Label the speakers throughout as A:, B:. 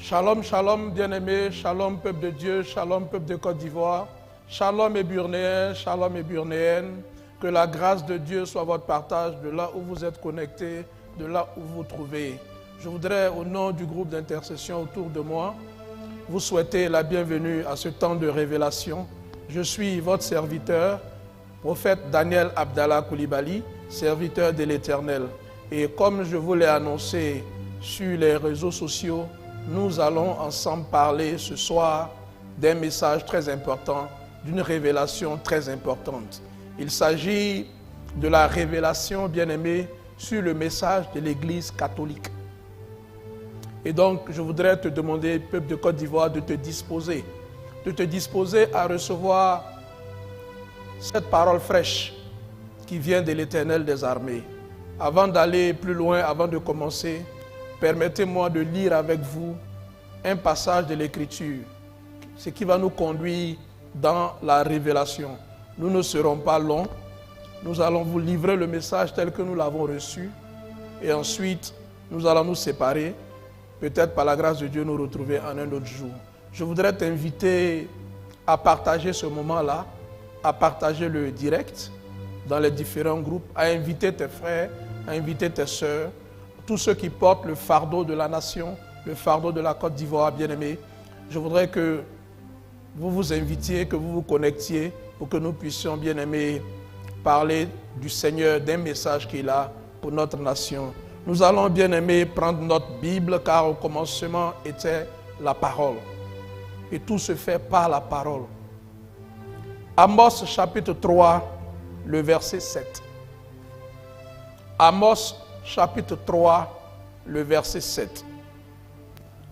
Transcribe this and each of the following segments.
A: Shalom, shalom, bien-aimés, shalom, peuple de Dieu, shalom, peuple de Côte d'Ivoire, shalom, Éburnéens, shalom, Éburnéennes. Que la grâce de Dieu soit votre partage de là où vous êtes connectés, de là où vous vous trouvez. Je voudrais, au nom du groupe d'intercession autour de moi, vous souhaiter la bienvenue à ce temps de révélation. Je suis votre serviteur, prophète Daniel Abdallah Koulibaly, serviteur de l'Éternel. Et comme je vous l'ai annoncé sur les réseaux sociaux, nous allons ensemble parler ce soir d'un message très important, d'une révélation très importante. Il s'agit de la révélation, bien-aimée, sur le message de l'Église catholique. Et donc, je voudrais te demander, peuple de Côte d'Ivoire, de te disposer à recevoir cette parole fraîche qui vient de l'Éternel des armées. Avant d'aller plus loin, avant de commencer, permettez-moi de lire avec vous un passage de l'Écriture, ce qui va nous conduire dans la révélation. Nous ne serons pas longs, nous allons vous livrer le message tel que nous l'avons reçu et ensuite nous allons nous séparer, peut-être par la grâce de Dieu nous retrouver en un autre jour. Je voudrais t'inviter à partager ce moment-là, à partager le direct dans les différents groupes, à inviter tes frères, à inviter tes sœurs, tous ceux qui portent le fardeau de la nation, le fardeau de la Côte d'Ivoire, bien-aimés. Je voudrais que vous vous invitiez, que vous vous connectiez pour que nous puissions, bien-aimés, parler du Seigneur, d'un message qu'il a pour notre nation. Nous allons, bien-aimés, prendre notre Bible, car au commencement était la parole. Et tout se fait par la parole. Amos chapitre 3, le verset 7. Amos chapitre 3, le verset 7.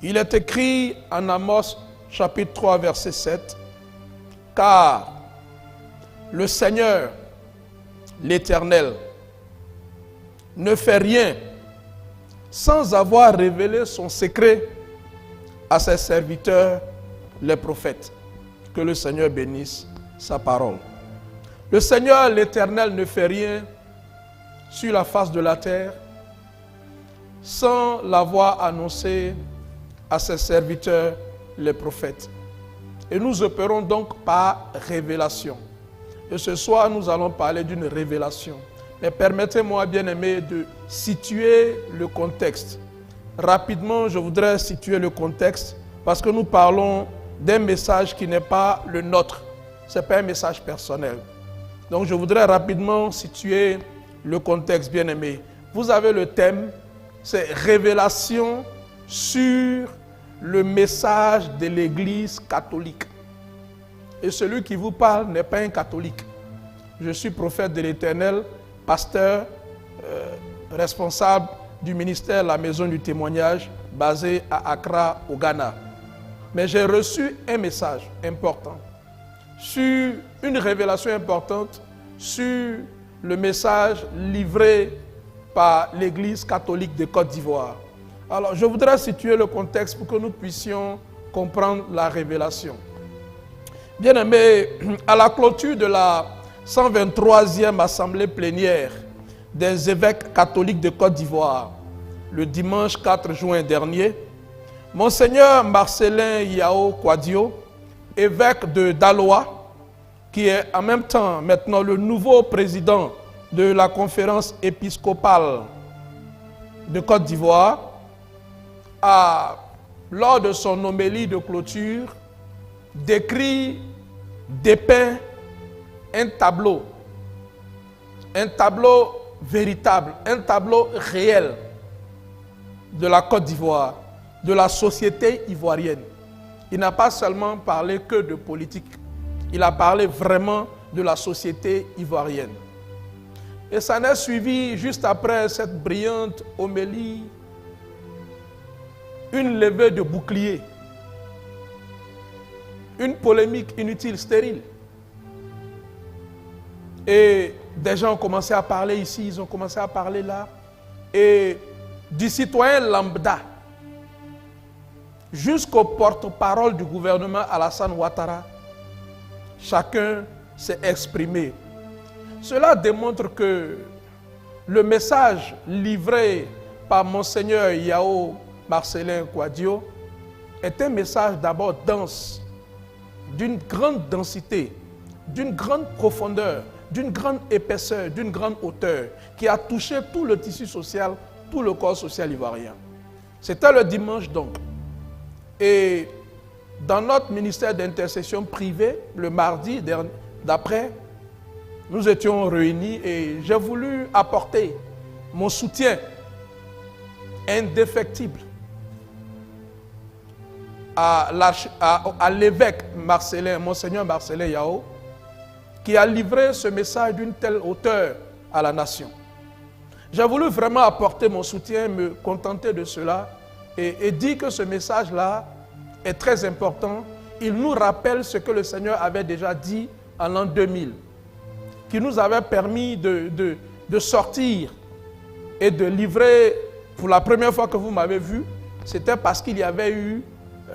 A: Il est écrit en Amos chapitre 3, verset 7, « Car le Seigneur, l'Éternel, ne fait rien sans avoir révélé son secret à ses serviteurs, les prophètes. » Que le Seigneur bénisse sa parole. Le Seigneur, l'Éternel, ne fait rien sur la face de la terre sans l'avoir annoncé à ses serviteurs, les prophètes. Et nous opérons donc par révélation. Et ce soir, nous allons parler d'une révélation. Mais permettez-moi, bien-aimés, de situer le contexte. Rapidement, je voudrais situer le contexte parce que nous parlons d'un message qui n'est pas le nôtre. Ce n'est pas un message personnel. Donc, je voudrais rapidement situer le contexte, bien-aimés. Vous avez le thème, c'est révélation sur le message de l'Église catholique. Et celui qui vous parle n'est pas un catholique. Je suis prophète de l'Éternel, pasteur, responsable du ministère La Maison du Témoignage, basé à Accra, au Ghana. Mais j'ai reçu un message important, sur une révélation importante, sur le message livré par l'Église catholique de Côte d'Ivoire. Alors, je voudrais situer le contexte pour que nous puissions comprendre la révélation. Bien-aimés, à la clôture de la 123e assemblée plénière des évêques catholiques de Côte d'Ivoire, le dimanche 4 juin dernier, Monseigneur Marcelin Yao Kwadio, évêque de Daloa, qui est en même temps maintenant le nouveau président de la conférence épiscopale de Côte d'Ivoire, lors de son homélie de clôture, décrit, dépeint un tableau véritable, un tableau réel de la Côte d'Ivoire, de la société ivoirienne. Il n'a pas seulement parlé que de politique, il a parlé vraiment de la société ivoirienne. Et ça n'est suivi, juste après cette brillante homélie, une levée de bouclier, une polémique inutile, stérile. Et des gens ont commencé à parler ici, ils ont commencé à parler là. Et du citoyen lambda jusqu'au porte-parole du gouvernement Alassane Ouattara, chacun s'est exprimé. Cela démontre que le message livré par Monseigneur Yao Marcelin Kwadio est un message d'abord dense, d'une grande densité, d'une grande profondeur, d'une grande épaisseur, d'une grande hauteur, qui a touché tout le tissu social, tout le corps social ivoirien. C'était le dimanche donc. Et dans notre ministère d'intercession privée, le mardi d'après, nous étions réunis et j'ai voulu apporter mon soutien indéfectible à l'évêque Marcellin, Monseigneur Marcellin Yao, qui a livré ce message d'une telle hauteur à la nation. J'ai voulu vraiment apporter mon soutien, me contenter de cela et dire que ce message-là est très important. Il nous rappelle ce que le Seigneur avait déjà dit en l'an 2000, qui nous avait permis de sortir et de livrer, pour la première fois que vous m'avez vu, c'était parce qu'il y avait eu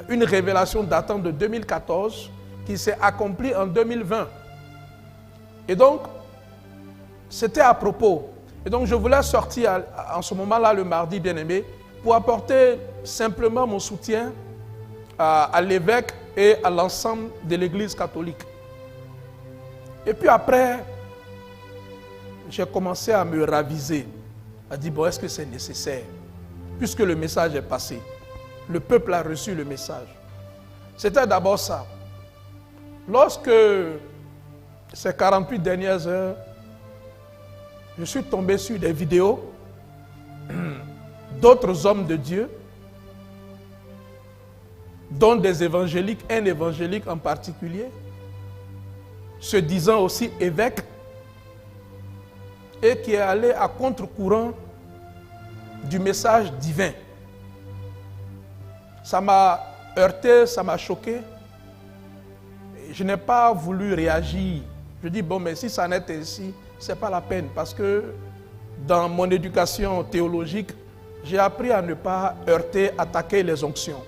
A: une révélation datant de 2014 qui s'est accomplie en 2020. Et donc, c'était à propos. Et donc, je voulais sortir en ce moment-là, le mardi bien-aimé, pour apporter simplement mon soutien à l'évêque et à l'ensemble de l'Église catholique. Et puis après, j'ai commencé à me raviser, à dire, bon, est-ce que c'est nécessaire? Puisque le message est passé. Le peuple a reçu le message. C'était d'abord ça. Lorsque ces 48 dernières heures, je suis tombé sur des vidéos d'autres hommes de Dieu, dont des évangéliques, un évangélique en particulier, se disant aussi évêque, et qui est allé à contre-courant du message divin. Ça m'a heurté, ça m'a choqué. Je n'ai pas voulu réagir. Je dis, bon, mais si ça n'est ainsi, ce n'est pas la peine. Parce que dans mon éducation théologique, j'ai appris à ne pas heurter, attaquer les onctions.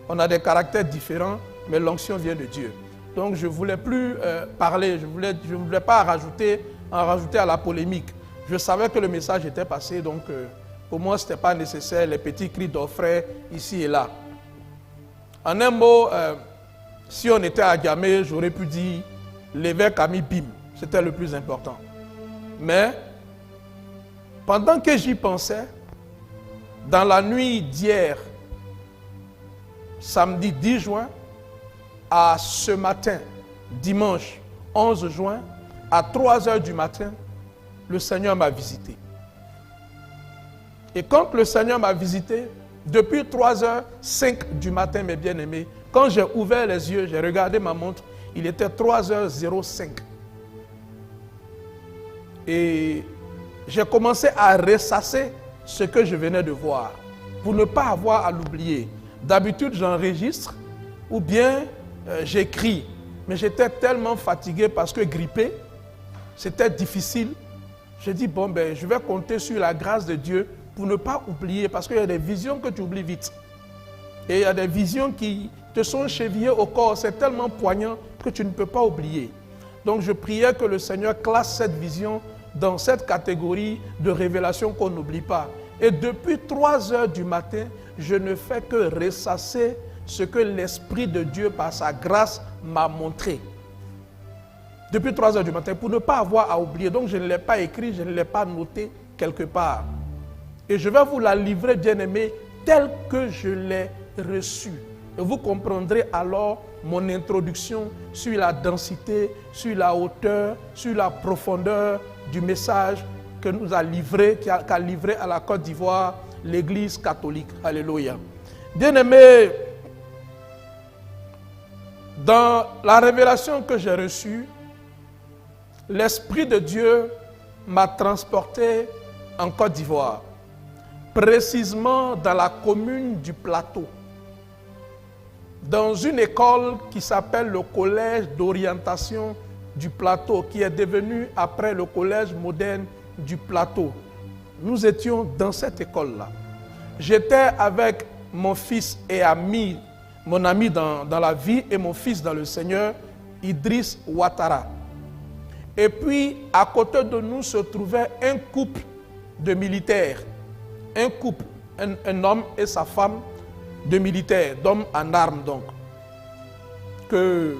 A: On a des caractères différents, mais l'onction vient de Dieu. Donc je ne voulais plus parler, je ne voulais pas en rajouter à la polémique. Je savais que le message était passé, donc pour moi, ce n'était pas nécessaire, les petits cris d'orfraie ici et là. En un mot, si on était à Gamé, j'aurais pu dire l'évêque a mis bim, c'était le plus important. Mais pendant que j'y pensais, dans la nuit d'hier, samedi 10 juin, à ce matin, dimanche 11 juin, à 3 heures du matin, le Seigneur m'a visité. Et quand le Seigneur m'a visité, depuis 3h05 du matin, mes bien-aimés, quand j'ai ouvert les yeux, j'ai regardé ma montre, il était 3h05. Et j'ai commencé à ressasser ce que je venais de voir, pour ne pas avoir à l'oublier. D'habitude, j'enregistre ou bien j'écris. Mais j'étais tellement fatigué parce que grippé, c'était difficile. J'ai dit, bon, ben, je vais compter sur la grâce de Dieu pour ne pas oublier, parce qu'il y a des visions que tu oublies vite. Et il y a des visions qui te sont chevillées au corps. C'est tellement poignant que tu ne peux pas oublier. Donc je priais que le Seigneur classe cette vision dans cette catégorie de révélation qu'on n'oublie pas. Et depuis 3 heures du matin, je ne fais que ressasser ce que l'Esprit de Dieu, par sa grâce, m'a montré. Depuis 3 heures du matin, pour ne pas avoir à oublier. Donc je ne l'ai pas écrit, je ne l'ai pas noté quelque part. Et je vais vous la livrer, bien-aimés, telle que je l'ai reçue. Et vous comprendrez alors mon introduction sur la densité, sur la hauteur, sur la profondeur du message que nous a livré, qu'a livré à la Côte d'Ivoire l'Église catholique. Alléluia. Bien-aimés, dans la révélation que j'ai reçue, l'Esprit de Dieu m'a transporté en Côte d'Ivoire, précisément dans la commune du Plateau, dans une école qui s'appelle le Collège d'orientation du Plateau, qui est devenu après le Collège moderne du Plateau. Nous étions dans cette école-là. J'étais avec mon fils et ami, mon ami dans la vie et mon fils dans le Seigneur, Idriss Ouattara. Et puis, à côté de nous se trouvait un couple de militaires. Un couple, un homme et sa femme, de militaires, d'hommes en armes donc, que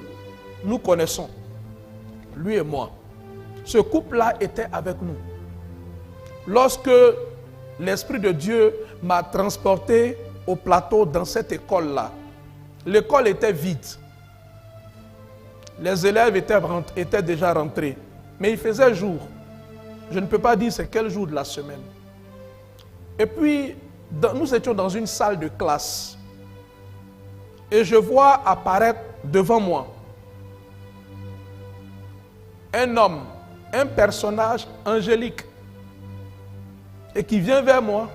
A: nous connaissons, lui et moi. Ce couple-là était avec nous. Lorsque l'Esprit de Dieu m'a transporté au plateau dans cette école-là, l'école était vide. Les élèves étaient déjà rentrés, mais il faisait jour. Je ne peux pas dire c'est quel jour de la semaine. Et puis, nous étions dans une salle de classe. Et je vois apparaître devant moi un homme, un personnage angélique, et qui vient vers moi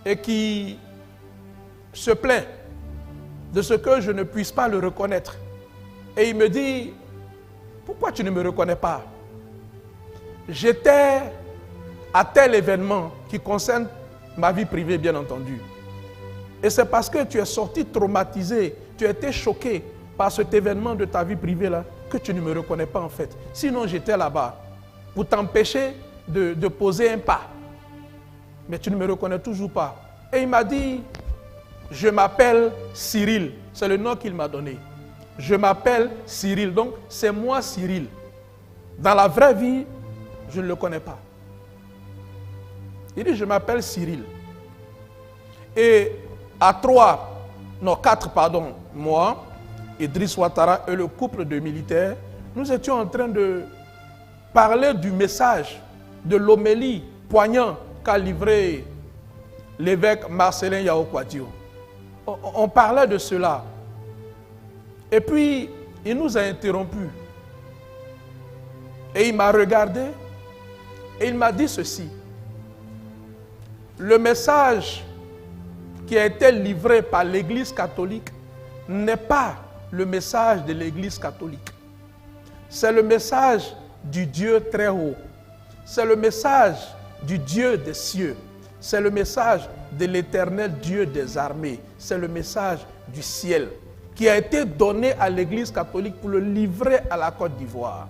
A: et qui se plaint de ce que je ne puisse pas le reconnaître. Et il me dit, pourquoi tu ne me reconnais pas? J'étais à tel événement qui concerne ma vie privée, bien entendu. Et c'est parce que tu es sorti traumatisé, tu as été choqué par cet événement de ta vie privée-là, que tu ne me reconnais pas en fait. Sinon, j'étais là-bas pour t'empêcher de poser un pas. Mais tu ne me reconnais toujours pas. Et il m'a dit, je m'appelle Cyril. C'est le nom qu'il m'a donné. Je m'appelle Cyril. Donc, c'est moi Cyril. Dans la vraie vie, je ne le connais pas. Il dit, je m'appelle Cyril. Et à 4, moi, Idriss Ouattara et le couple de militaires, nous étions en train de parler du message, de l'homélie poignant qu'a livré l'évêque Marcellin Yao Kouadio. On parlait de cela. Et puis, il nous a interrompus. Et il m'a regardé et il m'a dit ceci. Le message qui a été livré par l'Église catholique n'est pas le message de l'Église catholique. C'est le message du Dieu très haut. C'est le message du Dieu des cieux. C'est le message de l'Éternel Dieu des armées. C'est le message du ciel qui a été donné à l'Église catholique pour le livrer à la Côte d'Ivoire.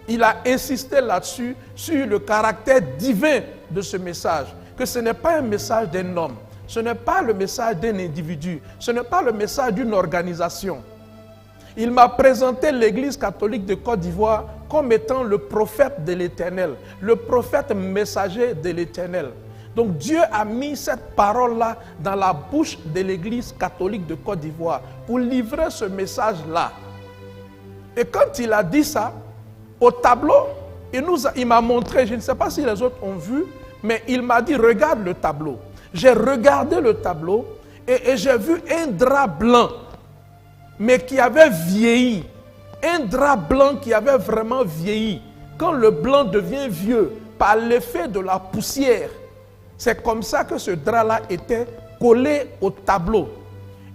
A: Il a insisté là-dessus, sur le caractère divin de ce message, que ce n'est pas un message d'un homme, ce n'est pas le message d'un individu, ce n'est pas le message d'une organisation. Il m'a présenté l'Église catholique de Côte d'Ivoire comme étant le prophète de l'Éternel, le prophète messager de l'Éternel. Donc Dieu a mis cette parole-là dans la bouche de l'Église catholique de Côte d'Ivoire pour livrer ce message-là. Et quand il a dit ça, au tableau, il m'a montré, je ne sais pas si les autres ont vu, mais il m'a dit, regarde le tableau. J'ai regardé le tableau et j'ai vu un drap blanc, mais qui avait vieilli. Un drap blanc qui avait vraiment vieilli. Quand le blanc devient vieux par l'effet de la poussière, c'est comme ça que ce drap-là était collé au tableau.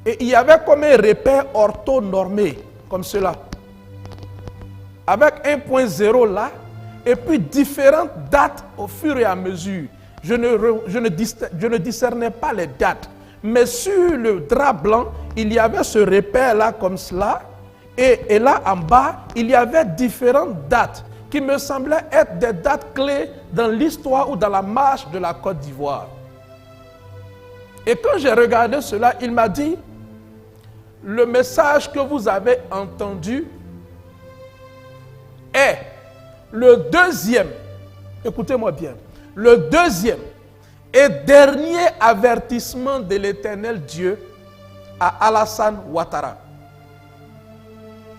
A: Et il y avait comme un repère orthonormé, comme cela. Avec 1.0 là, et puis différentes dates au fur et à mesure. Je ne discernais pas les dates. Mais sur le drap blanc, il y avait ce repère-là comme cela. Et là en bas, il y avait différentes dates qui me semblaient être des dates clés dans l'histoire ou dans la marche de la Côte d'Ivoire. Et quand j'ai regardé cela, il m'a dit, le message que vous avez entendu est le deuxième, écoutez-moi bien, le deuxième et dernier avertissement de l'Éternel Dieu à Alassane Ouattara.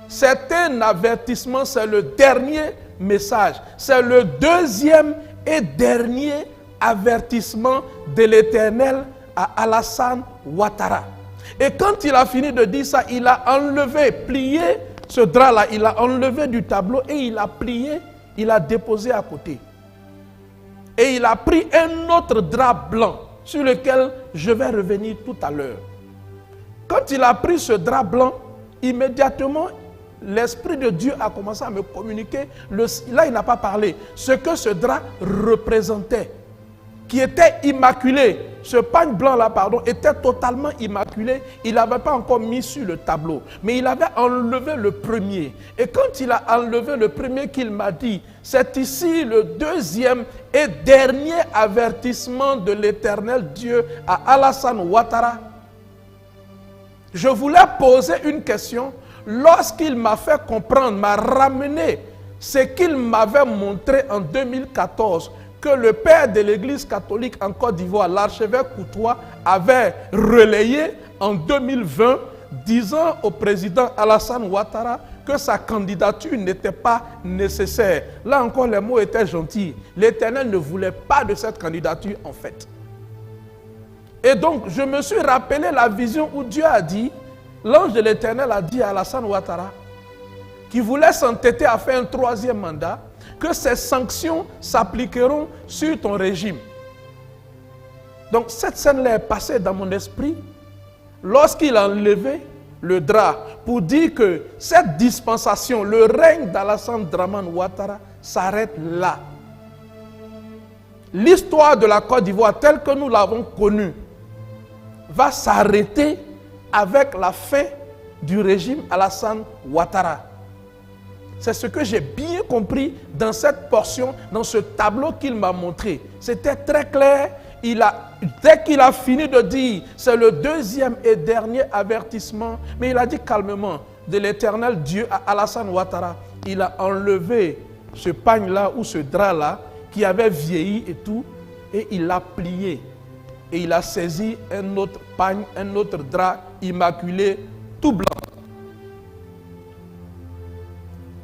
A: C'est un avertissement, c'est le dernier message. C'est le deuxième et dernier avertissement de l'Éternel à Alassane Ouattara. Et quand il a fini de dire ça, il a enlevé, plié ce drap-là, il a enlevé du tableau et il a plié, il a déposé à côté. Et il a pris un autre drap blanc sur lequel je vais revenir tout à l'heure. Quand il a pris ce drap blanc, immédiatement, l'Esprit de Dieu a commencé à me communiquer, là il n'a pas parlé, ce que ce drap représentait, qui était immaculé. Ce pagne blanc-là, était totalement immaculé. Il n'avait pas encore mis sur le tableau. Mais il avait enlevé le premier. Et quand il a enlevé le premier, qu'il m'a dit, c'est ici le deuxième et dernier avertissement de l'Éternel Dieu à Alassane Ouattara. Je voulais poser une question. Lorsqu'il m'a fait comprendre, m'a ramené ce qu'il m'avait montré en 2014, que le père de l'Église catholique en Côte d'Ivoire, l'archevêque Koutoua, avait relayé en 2020, disant au président Alassane Ouattara que sa candidature n'était pas nécessaire. Là encore, les mots étaient gentils. L'Éternel ne voulait pas de cette candidature en fait. Et donc, je me suis rappelé la vision où Dieu a dit, l'ange de l'Éternel a dit à Alassane Ouattara, qui voulait s'entêter à faire un troisième mandat, que ces sanctions s'appliqueront sur ton régime. Donc cette scène-là est passée dans mon esprit lorsqu'il a enlevé le drap pour dire que cette dispensation, le règne d'Alassane Dramane Ouattara s'arrête là. L'histoire de la Côte d'Ivoire telle que nous l'avons connue va s'arrêter avec la fin du régime Alassane Ouattara. C'est ce que j'ai bien compris dans cette portion, dans ce tableau qu'il m'a montré. C'était très clair. Dès qu'il a fini de dire, c'est le deuxième et dernier avertissement, mais il a dit calmement, de l'Éternel Dieu à Alassane Ouattara, il a enlevé ce pagne-là ou ce drap-là qui avait vieilli et tout, et il l'a plié. Et il a saisi un autre pagne, un autre drap immaculé, tout blanc.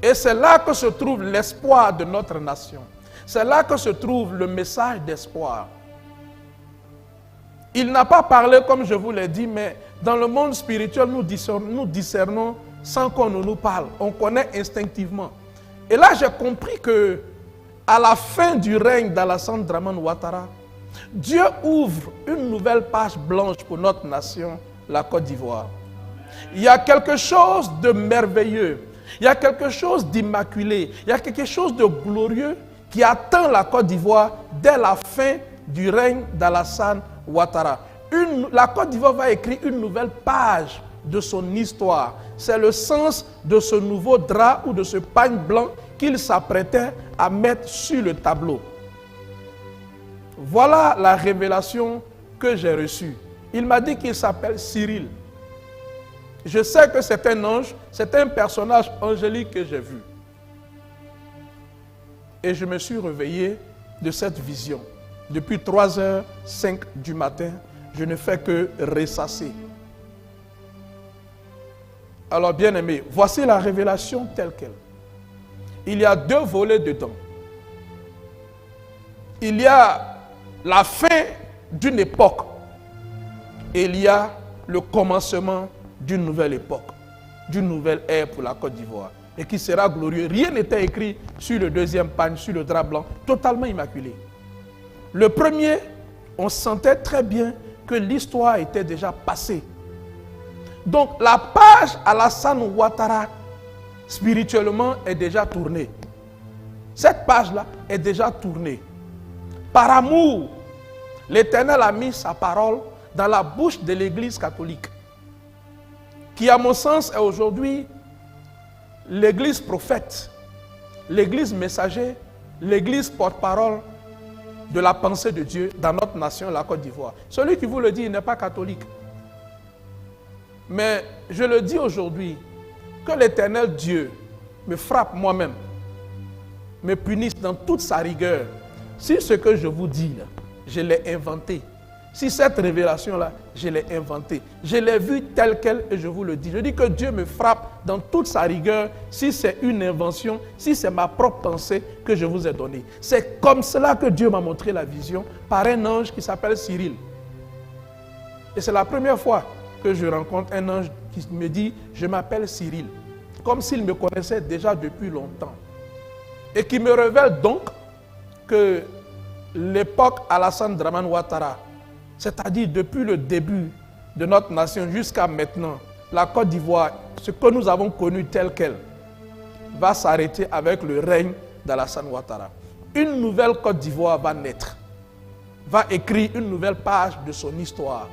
A: Et c'est là que se trouve l'espoir de notre nation. C'est là que se trouve le message d'espoir. Il n'a pas parlé comme je vous l'ai dit, mais dans le monde spirituel, nous discernons sans qu'on nous parle. On connaît instinctivement. Et là, j'ai compris que à la fin du règne d'Alassane Dramane Ouattara, Dieu ouvre une nouvelle page blanche pour notre nation, la Côte d'Ivoire. Il y a quelque chose de merveilleux. Il y a quelque chose d'immaculé, il y a quelque chose de glorieux qui attend la Côte d'Ivoire dès la fin du règne d'Alassane Ouattara. La Côte d'Ivoire va écrire une nouvelle page de son histoire. C'est le sens de ce nouveau drap ou de ce pagne blanc qu'il s'apprêtait à mettre sur le tableau. Voilà la révélation que j'ai reçue. Il m'a dit qu'il s'appelle Cyril. Je sais que c'est un ange, c'est un personnage angélique que j'ai vu. Et je me suis réveillé de cette vision. Depuis 3h05 du matin, je ne fais que ressasser. Alors bien aimé, voici la révélation telle qu'elle. Il y a deux volets dedans. Il y a la fin d'une époque et il y a le commencement d'une nouvelle époque, d'une nouvelle ère pour la Côte d'Ivoire et qui sera glorieux. Rien n'était écrit sur le deuxième pagne, sur le drap blanc, totalement immaculé. Le premier, on sentait très bien que l'histoire était déjà passée. Donc la page Alassane Ouattara, spirituellement, est déjà tournée. Cette page-là est déjà tournée. Par amour, l'Éternel a mis sa parole dans la bouche de l'Église catholique, qui à mon sens est aujourd'hui l'Église prophète, l'Église messager, l'Église porte-parole de la pensée de Dieu dans notre nation, la Côte d'Ivoire. Celui qui vous le dit, il n'est pas catholique. Mais je le dis aujourd'hui, que l'Éternel Dieu me frappe moi-même, me punisse dans toute sa rigueur. Si ce que je vous dis, là, je l'ai inventé, si cette révélation-là, je l'ai inventée, je l'ai vue telle qu'elle et je vous le dis. Je dis que Dieu me frappe dans toute sa rigueur si c'est une invention, si c'est ma propre pensée que je vous ai donnée. C'est comme cela que Dieu m'a montré la vision par un ange qui s'appelle Cyril. Et c'est la première fois que je rencontre un ange qui me dit « Je m'appelle Cyril », comme s'il me connaissait déjà depuis longtemps. Et qui me révèle donc que l'époque Alassane Dramane Ouattara, c'est-à-dire depuis le début de notre nation jusqu'à maintenant, la Côte d'Ivoire, ce que nous avons connu tel quel, va s'arrêter avec le règne d'Alassane Ouattara. Une nouvelle Côte d'Ivoire va naître. va écrire une nouvelle page de son histoire.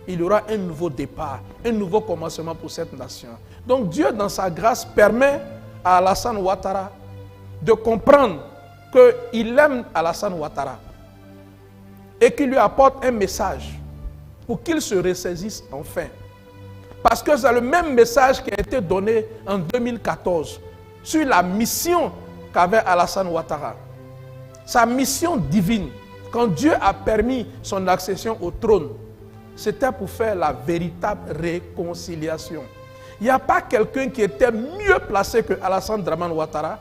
A: Il y aura un nouveau départ, un nouveau commencement pour cette nation. Donc Dieu, dans sa grâce, permet à Alassane Ouattara de comprendre qu'il aime Alassane Ouattara et qu'il lui apporte un message pour qu'il se ressaisisse enfin. Parce que c'est le même message qui a été donné en 2014 sur la mission qu'avait Alassane Ouattara. Sa mission divine, quand Dieu a permis son accession au trône, c'était pour faire la véritable réconciliation. Il n'y a pas quelqu'un qui était mieux placé que Alassane Dramane Ouattara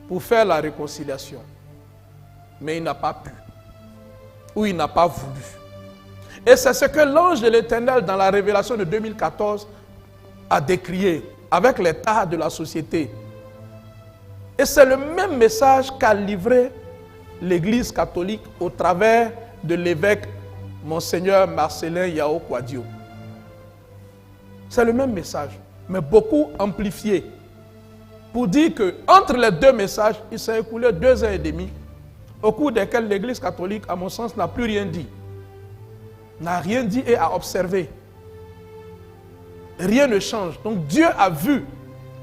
A: pour faire la réconciliation. Mais il n'a pas pu. Ou il n'a pas voulu. Et c'est ce que l'ange de l'Éternel, dans la révélation de 2014, a décrié avec l'état de la société. Et c'est le même message qu'a livré l'Église catholique au travers de l'évêque Monseigneur Marcelin Yao Kwadio. C'est le même message, mais beaucoup amplifié. Pour dire qu'entre les deux messages, il s'est écoulé 2 ans et demi, au cours desquels l'Église catholique, à mon sens, n'a plus rien dit. N'a rien dit et a observé. Rien ne change. Donc Dieu a vu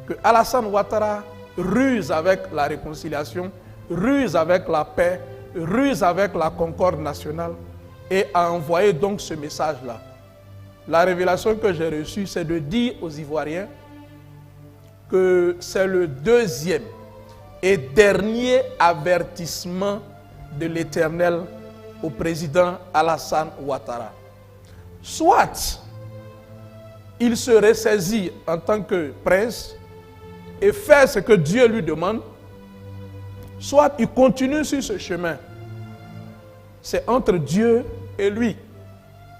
A: que Alassane Ouattara ruse avec la réconciliation, ruse avec la paix, ruse avec la concorde nationale et a envoyé donc ce message-là. La révélation que j'ai reçue, c'est de dire aux Ivoiriens que c'est le 2e et dernier avertissement de l'Éternel au président Alassane Ouattara. Soit il se ressaisit en tant que prince et fait ce que Dieu lui demande, soit il continue sur ce chemin. C'est entre Dieu et lui.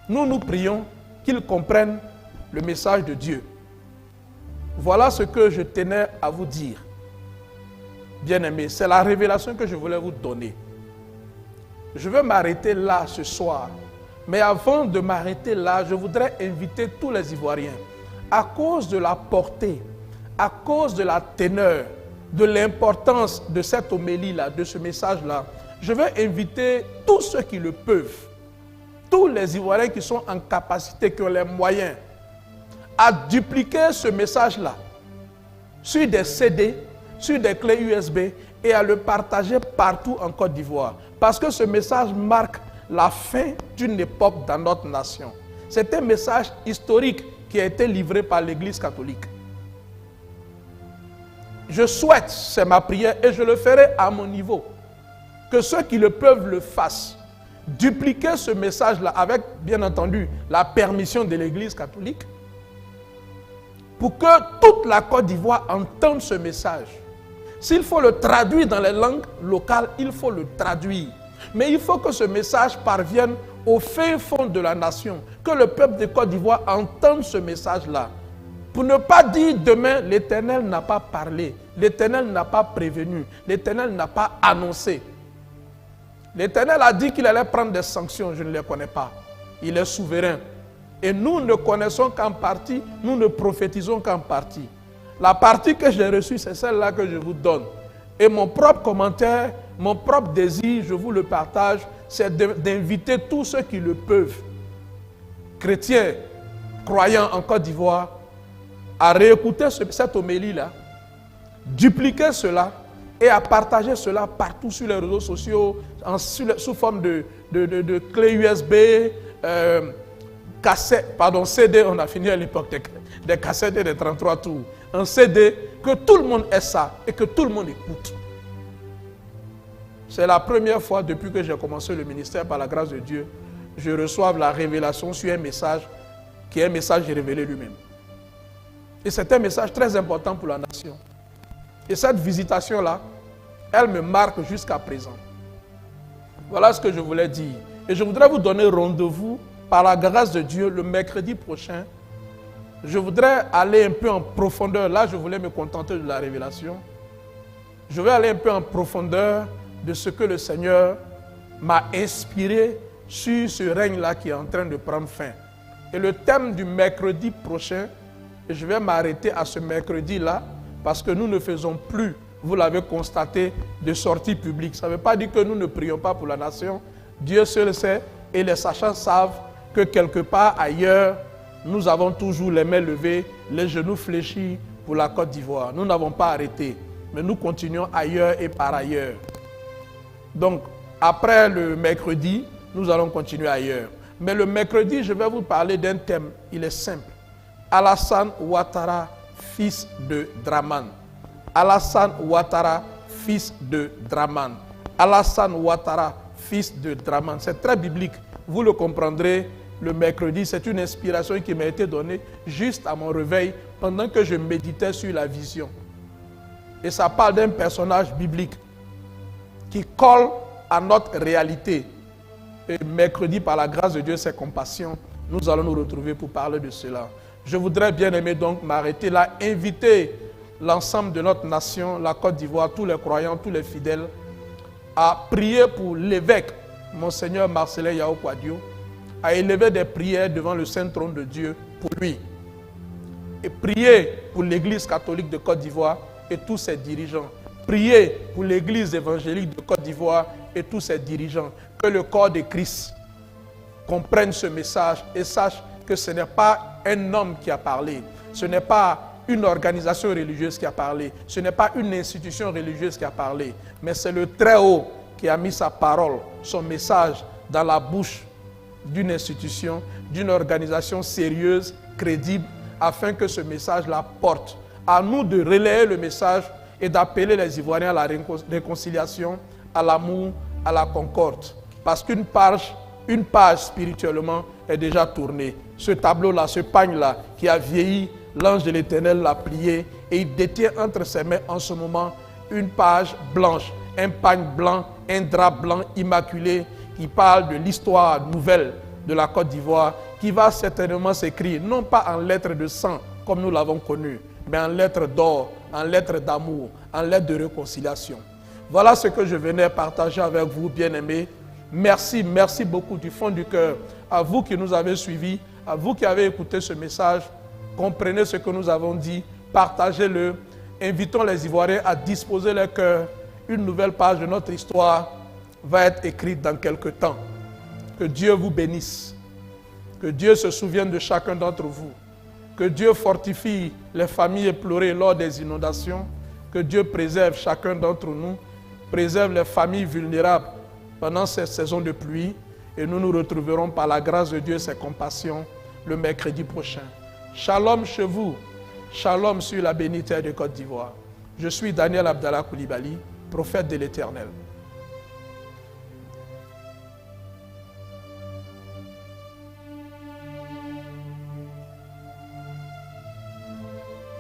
A: Nous prions qu'il comprenne le message de Dieu. Voilà ce que je tenais à vous dire. Bien-aimés, c'est la révélation que je voulais vous donner. Je vais m'arrêter là ce soir. Mais avant de m'arrêter là, je voudrais inviter tous les Ivoiriens, à cause de la portée, à cause de la teneur, de l'importance de cette homélie-là, de ce message-là, je vais inviter tous ceux qui le peuvent, tous les Ivoiriens qui sont en capacité, qui ont les moyens, à dupliquer ce message-là sur des CD, sur des clés USB et à le partager partout en Côte d'Ivoire. Parce que ce message marque la fin d'une époque dans notre nation. C'est un message historique qui a été livré par l'Église catholique. Je souhaite, c'est ma prière, et je le ferai à mon niveau, que ceux qui le peuvent le fassent. Dupliquer ce message-là avec, bien entendu, la permission de l'Église catholique, pour que toute la Côte d'Ivoire entende ce message. S'il faut le traduire dans les langues locales, il faut le traduire. Mais il faut que ce message parvienne au fin fond de la nation, que le peuple de Côte d'Ivoire entende ce message-là. Pour ne pas dire demain, l'Éternel n'a pas parlé, l'Éternel n'a pas prévenu, l'Éternel n'a pas annoncé. L'Éternel a dit qu'il allait prendre des sanctions, je ne les connais pas. Il est souverain. Et nous ne connaissons qu'en partie, nous ne prophétisons qu'en partie. La partie que j'ai reçue, c'est celle-là que je vous donne. Et mon propre commentaire, mon propre désir, je vous le partage, c'est d'inviter tous ceux qui le peuvent, chrétiens, croyants en Côte d'Ivoire, à réécouter cette homélie-là, dupliquer cela et à partager cela partout sur les réseaux sociaux, sous forme de clés USB, cassette, pardon, CD, on a fini à l'époque des cassettes et des 33 tours. Un CD, que tout le monde ait ça et que tout le monde écoute. C'est la première fois depuis que j'ai commencé le ministère, par la grâce de Dieu, je reçois la révélation sur un message qui est un message révélé lui-même. Et c'est un message très important pour la nation. Et cette visitation-là, elle me marque jusqu'à présent. Voilà ce que je voulais dire. Et je voudrais vous donner rendez-vous, par la grâce de Dieu, le mercredi prochain. Je voudrais aller un peu en profondeur. Là, je voulais me contenter de la révélation. Je vais aller un peu en profondeur de ce que le Seigneur m'a inspiré sur ce règne-là qui est en train de prendre fin. Et le thème du mercredi prochain, je vais m'arrêter à ce mercredi-là, parce que nous ne faisons plus, vous l'avez constaté, de sorties publiques. Ça ne veut pas dire que nous ne prions pas pour la nation. Dieu seul sait, et les sachants savent que quelque part ailleurs, nous avons toujours les mains levées, les genoux fléchis pour la Côte d'Ivoire. Nous n'avons pas arrêté, mais nous continuons ailleurs et par ailleurs. Donc, après le mercredi, nous allons continuer ailleurs. Mais le mercredi, je vais vous parler d'un thème, il est simple. Alassane Ouattara, fils de Draman. Alassane Ouattara, fils de Draman. Alassane Ouattara, fils de Draman. C'est très biblique. Vous le comprendrez le mercredi. C'est une inspiration qui m'a été donnée juste à mon réveil pendant que je méditais sur la vision. Et ça parle d'un personnage biblique qui colle à notre réalité. Et mercredi, par la grâce de Dieu, ses compassions, nous allons nous retrouver pour parler de cela. Je voudrais bien aimer donc m'arrêter là, inviter l'ensemble de notre nation, la Côte d'Ivoire, tous les croyants, tous les fidèles, à prier pour l'évêque, Monseigneur Marcellin Yao Kouadio, à élever des prières devant le Saint Trône de Dieu pour lui. Et prier pour l'Église catholique de Côte d'Ivoire et tous ses dirigeants. Prier pour l'Église évangélique de Côte d'Ivoire et tous ses dirigeants. Que le corps de Christ comprenne ce message et sache que ce n'est pas un homme qui a parlé. Ce n'est pas une organisation religieuse qui a parlé. Ce n'est pas une institution religieuse qui a parlé. Mais c'est le Très-Haut qui a mis sa parole, son message dans la bouche d'une institution, d'une organisation sérieuse, crédible, afin que ce message-là porte. À nous de relayer le message et d'appeler les Ivoiriens à la réconciliation, à l'amour, à la concorde. Parce qu'une page spirituellement est déjà tournée. Ce tableau-là, ce pagne-là, qui a vieilli, l'ange de l'Éternel l'a plié et il détient entre ses mains en ce moment une page blanche, un pagne blanc, un drap blanc immaculé qui parle de l'histoire nouvelle de la Côte d'Ivoire qui va certainement s'écrire, non pas en lettres de sang comme nous l'avons connu, mais en lettres d'or, en lettres d'amour, en lettres de réconciliation. Voilà ce que je venais partager avec vous, bien-aimés. Merci, merci beaucoup du fond du cœur à vous qui nous avez suivis, à vous qui avez écouté ce message. Comprenez ce que nous avons dit, partagez-le. Invitons les Ivoiriens à disposer leur cœur. Une nouvelle page de notre histoire va être écrite dans quelque temps. Que Dieu vous bénisse. Que Dieu se souvienne de chacun d'entre vous. Que Dieu fortifie les familles éplorées lors des inondations. Que Dieu préserve chacun d'entre nous. Préserve les familles vulnérables pendant cette saison de pluie. Et nous nous retrouverons par la grâce de Dieu et ses compassions le mercredi prochain. Shalom chez vous. Shalom sur la bénie terre de Côte d'Ivoire. Je suis Daniel Abdallah Koulibaly, prophète de l'Éternel.